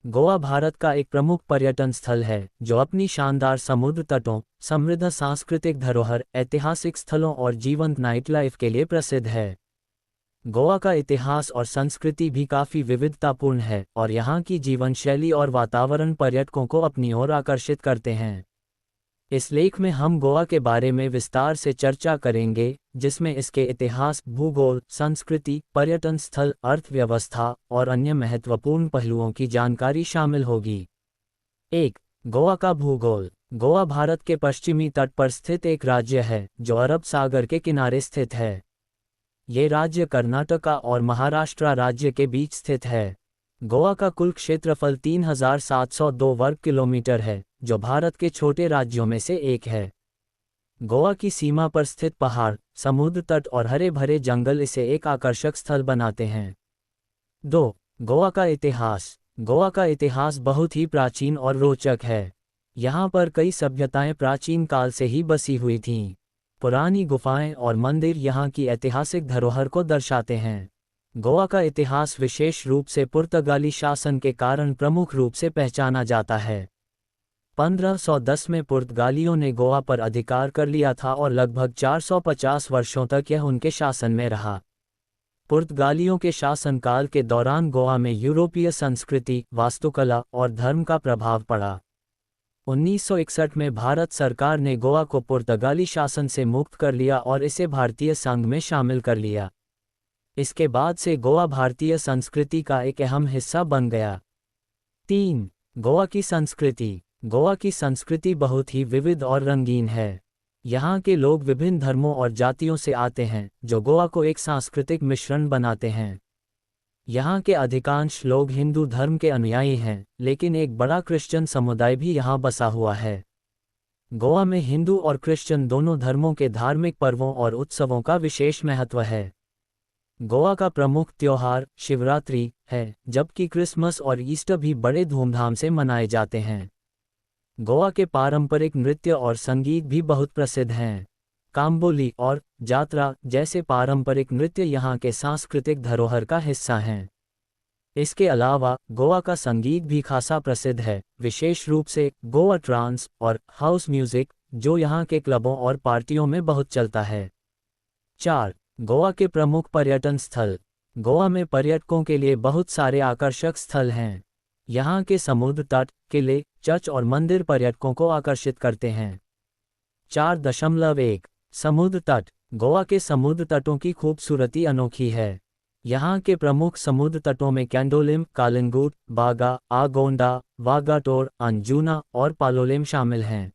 गोवा भारत का एक प्रमुख पर्यटन स्थल है जो अपनी शानदार समुद्र तटों, समृद्ध सांस्कृतिक धरोहर, ऐतिहासिक स्थलों और जीवंत नाइट लाइफ के लिए प्रसिद्ध है। गोवा का इतिहास और संस्कृति भी काफ़ी विविधतापूर्ण है और यहाँ की जीवन शैली और वातावरण पर्यटकों को अपनी ओर आकर्षित करते हैं। इस लेख में हम गोवा के बारे में विस्तार से चर्चा करेंगे, जिसमें इसके इतिहास, भूगोल, संस्कृति, पर्यटन स्थल, अर्थव्यवस्था और अन्य महत्वपूर्ण पहलुओं की जानकारी शामिल होगी। 1. गोवा का भूगोल। गोवा भारत के पश्चिमी तट पर स्थित एक राज्य है जो अरब सागर के किनारे स्थित है। ये राज्य कर्नाटका और महाराष्ट्र राज्य के बीच स्थित है। गोवा का कुल क्षेत्रफल 3,702 वर्ग किलोमीटर है, जो भारत के छोटे राज्यों में से एक है। गोवा की सीमा पर स्थित पहाड़, समुद्र तट और हरे भरे जंगल इसे एक आकर्षक स्थल बनाते हैं। 2. गोवा का इतिहास। गोवा का इतिहास बहुत ही प्राचीन और रोचक है। यहाँ पर कई सभ्यताएं प्राचीन काल से ही बसी हुई थीं। पुरानी गुफाएं और मंदिर यहाँ की ऐतिहासिक धरोहर को दर्शाते हैं। गोवा का इतिहास विशेष रूप से पुर्तगाली शासन के कारण प्रमुख रूप से पहचाना जाता है। 1510 में पुर्तगालियों ने गोवा पर अधिकार कर लिया था और लगभग 450 वर्षों तक यह उनके शासन में रहा। पुर्तगालियों के शासनकाल के दौरान गोवा में यूरोपीय संस्कृति, वास्तुकला और धर्म का प्रभाव पड़ा। 1961 में भारत सरकार ने गोवा को पुर्तगाली शासन से मुक्त कर लिया और इसे भारतीय संघ में शामिल कर लिया। इसके बाद से गोवा भारतीय संस्कृति का एक अहम हिस्सा बन गया। 3. गोवा की संस्कृति। गोवा की संस्कृति बहुत ही विविध और रंगीन है। यहाँ के लोग विभिन्न धर्मों और जातियों से आते हैं, जो गोवा को एक सांस्कृतिक मिश्रण बनाते हैं। यहाँ के अधिकांश लोग हिंदू धर्म के अनुयायी हैं, लेकिन एक बड़ा क्रिश्चियन समुदाय भी यहाँ बसा हुआ है। गोवा में हिंदू और क्रिश्चियन दोनों धर्मों के धार्मिक पर्वों और उत्सवों का विशेष महत्व है। गोवा का प्रमुख त्योहार शिवरात्रि है, जबकि क्रिसमस और ईस्टर भी बड़े धूमधाम से मनाए जाते हैं। गोवा के पारंपरिक नृत्य और संगीत भी बहुत प्रसिद्ध हैं। काम्बोली और जात्रा जैसे पारंपरिक नृत्य यहाँ के सांस्कृतिक धरोहर का हिस्सा हैं। इसके अलावा गोवा का संगीत भी खासा प्रसिद्ध है, विशेष रूप से गोवा ट्रांस और हाउस म्यूजिक, जो यहाँ के क्लबों और पार्टियों में बहुत चलता है। 4. गोवा के प्रमुख पर्यटन स्थल। गोवा में पर्यटकों के लिए बहुत सारे आकर्षक स्थल हैं। यहाँ के समुद्र तट, किले, चर्च और मंदिर पर्यटकों को आकर्षित करते हैं। 4.1. समुद्र तट। गोवा के समुद्र तटों की खूबसूरती अनोखी है। यहाँ के प्रमुख समुद्र तटों में कैंडोलिम, कालिंगुट, बागा, आगोंडा, वागाटोर, अंजुना और पालोलेम शामिल हैं।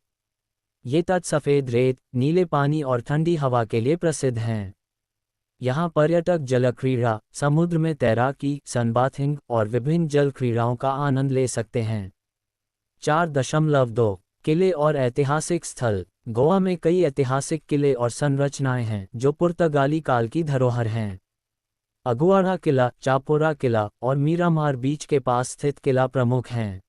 ये तट सफ़ेद रेत, नीले पानी और ठंडी हवा के लिए प्रसिद्ध हैं। यहाँ पर्यटक जलक्रीड़ा, समुद्र में तैराकी, सनबाथिंग और विभिन्न जल क्रीड़ाओं का आनंद ले सकते हैं। 4.2. किले और ऐतिहासिक स्थल। गोवा में कई ऐतिहासिक किले और संरचनाएं हैं जो पुर्तगाली काल की धरोहर हैं। अगुआड़ा किला, चापोरा किला और मीरामार बीच के पास स्थित किला प्रमुख हैं।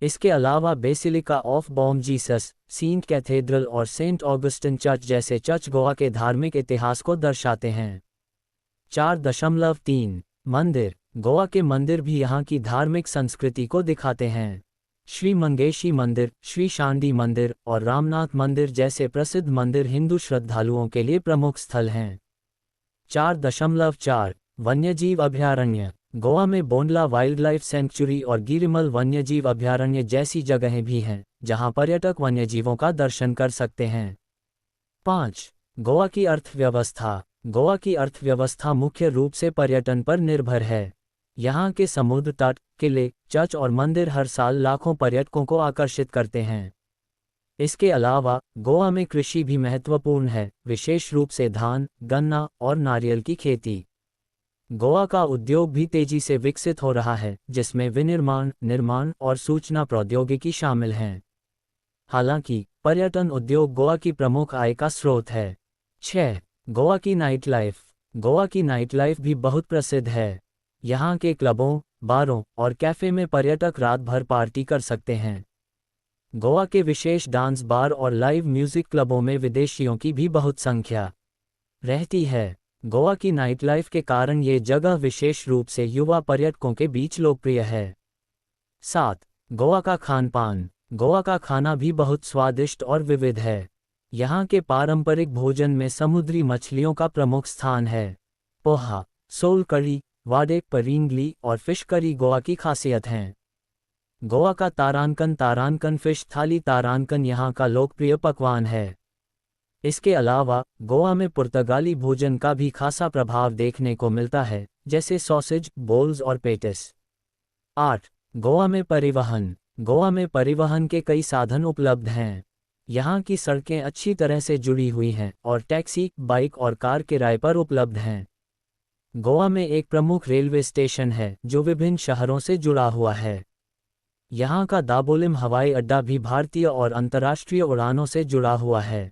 इसके अलावा basilica of Bom Jesus, saint cathedral और सेंट ऑगस्टिन चर्च जैसे चर्च गोवा के धार्मिक इतिहास को दर्शाते हैं। 4.3. मंदिर। गोवा के मंदिर भी यहाँ की धार्मिक संस्कृति को दिखाते हैं। श्री मंगेशी मंदिर, श्री शांडी मंदिर और रामनाथ मंदिर जैसे प्रसिद्ध मंदिर हिंदू श्रद्धालुओं के लिए प्रमुख स्थल हैं। 4.4. वन्यजीव अभयारण्य। गोवा में बोंडला वाइल्डलाइफ सेंचुरी और गिरिमल वन्यजीव अभयारण्य जैसी जगहें भी हैं, जहां पर्यटक वन्यजीवों का दर्शन कर सकते हैं। 5. गोवा की अर्थव्यवस्था। गोवा की अर्थव्यवस्था मुख्य रूप से पर्यटन पर निर्भर है। यहाँ के समुद्र तट, किले, चर्च और मंदिर हर साल लाखों पर्यटकों को आकर्षित करते हैं। इसके अलावा गोवा में कृषि भी महत्वपूर्ण है, विशेष रूप से धान, गन्ना और नारियल की खेती। गोवा का उद्योग भी तेजी से विकसित हो रहा है, जिसमें विनिर्माण, निर्माण और सूचना प्रौद्योगिकी शामिल हैं। हालांकि पर्यटन उद्योग गोवा की प्रमुख आय का स्रोत है। 6. गोवा की नाइट लाइफ। गोवा की नाइट लाइफ भी बहुत प्रसिद्ध है। यहाँ के क्लबों, बारों और कैफ़े में पर्यटक रात भर पार्टी कर सकते हैं। गोवा के विशेष डांस बार और लाइव म्यूजिक क्लबों में विदेशियों की भी बहुत संख्या रहती है। गोवा की नाइट लाइफ के कारण ये जगह विशेष रूप से युवा पर्यटकों के बीच लोकप्रिय है। 7. गोवा का खान पान। गोवा का खाना भी बहुत स्वादिष्ट और विविध है। यहाँ के पारंपरिक भोजन में समुद्री मछलियों का प्रमुख स्थान है। पोहा, सोल करी, वाडेक परींगली और फिश करी गोवा की खासियत हैं। गोवा का तारांकन फिश थाली। तारांकन यहाँ का लोकप्रिय पकवान है। इसके अलावा गोवा में पुर्तगाली भोजन का भी खासा प्रभाव देखने को मिलता है, जैसे सॉसेज, बोल्स और पेटिस। 8. गोवा में परिवहन। गोवा में परिवहन के कई साधन उपलब्ध हैं। यहाँ की सड़कें अच्छी तरह से जुड़ी हुई हैं और टैक्सी, बाइक और कार किराए पर उपलब्ध हैं। गोवा में एक प्रमुख रेलवे स्टेशन है जो विभिन्न शहरों से जुड़ा हुआ है। यहाँ का दाबोलिम हवाई अड्डा भी भारतीय और अंतर्राष्ट्रीय उड़ानों से जुड़ा हुआ है।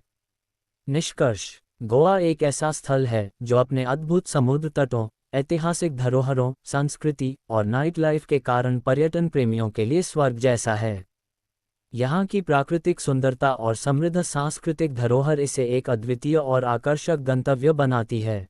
निष्कर्ष: गोवा एक ऐसा स्थल है जो अपने अद्भुत समुद्र तटों, ऐतिहासिक धरोहरों, संस्कृति और नाइट लाइफ के कारण पर्यटन प्रेमियों के लिए स्वर्ग जैसा है। यहाँ की प्राकृतिक सुंदरता और समृद्ध सांस्कृतिक धरोहर इसे एक अद्वितीय और आकर्षक गंतव्य बनाती है।